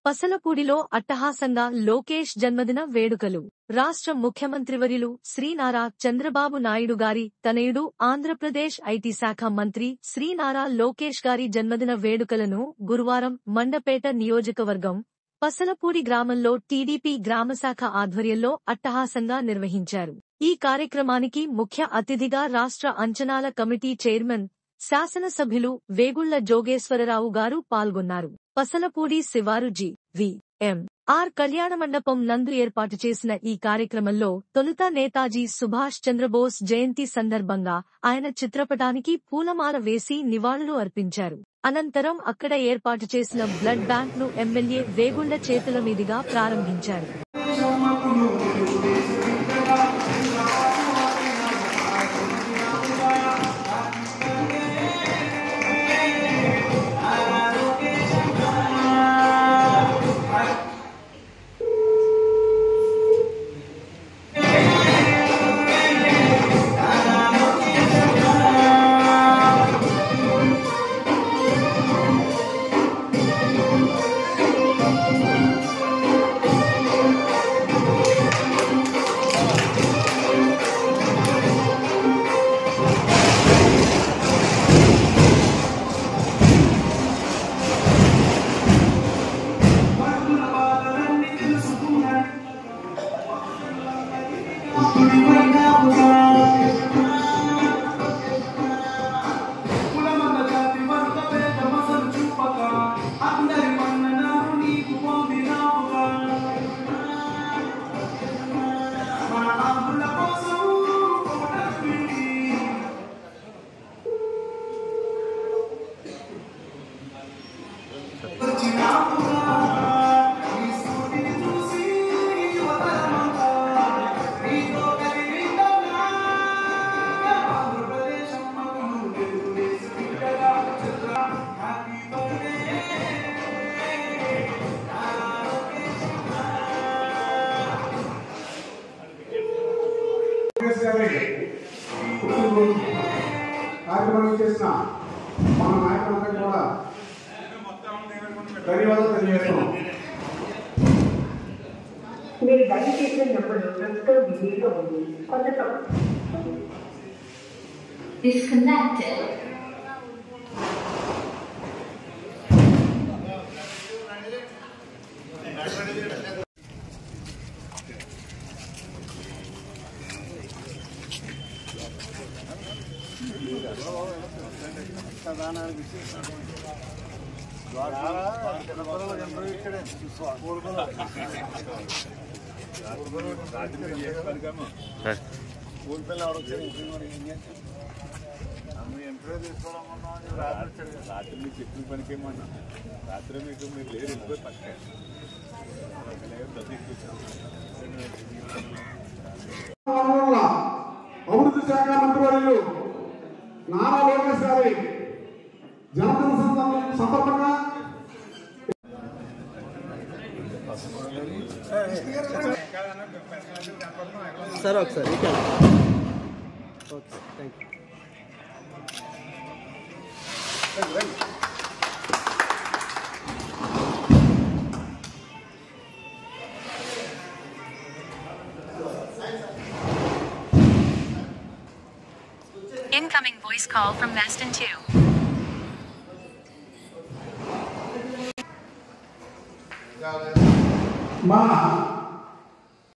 పసలపూడిలో అట్టహాసంగా లోకేష్ జన్మదిన వేడుకలు. రాష్ట్ర ముఖ్యమంత్రివర్యులు శ్రీ నారా చంద్రబాబు నాయుడు గారి తనయుడు ఆంధ్రప్రదేశ్ ఐటీ శాఖ మంత్రి శ్రీ నారా లోకేష్ గారి జన్మదిన వేడుకలను గురువారం మండపేట నియోజకవర్గం పసలపూడి గ్రామంలో టీడీపీ గ్రామశాఖ ఆధ్వర్యంలో అట్టహాసంగా నిర్వహించారు. ఈ కార్యక్రమానికి ముఖ్య అతిథిగా రాష్ట్ర అంచనాల కమిటీ చైర్మన్ శాసనసభ్యులు వేగుళ్ల జోగేశ్వరరావు గారు పాల్గొన్నారు. పసలపూడి శివారు జి.వి.ఎం.ఆర్. కళ్యాణమండపం నందు ఏర్పాటు చేసిన ఈ కార్యక్రమంలో తొలుత నేతాజీ సుభాష్ చంద్రబోస్ జయంతి సందర్భంగా ఆయన చిత్రపటానికి పూలమాల వేసి నివాళులు అర్పించారు. అనంతరం అక్కడ ఏర్పాటు చేసిన బ్లడ్ బ్యాంక్ ను ఎమ్మెల్యే వేగుళ్ల చేతుల మీదుగా ప్రారంభించారు. కార్యక్రమం చేసిన మన నాయకులందరికీ కూడా ధన్యవాదాలు తెలియజేస్తున్నాం. మీరు దయచేసిన నెంబర్ ప్రస్తుతం బిజీగా ఉంది. కొంత డిస్కనెక్టెడ్. రాత్రి చెట్టు పనికేమన్నా రాత్రి మీకు మీరు లేరు వెళ్ళిపోయి పక్క అభివృద్ధి శాఖ మంత్రివర్యులు నారా లోకేష్ గారి జన్మదిన సందర్భంగా సార్ ఒకసారి Incoming voice call from Maston 2. మన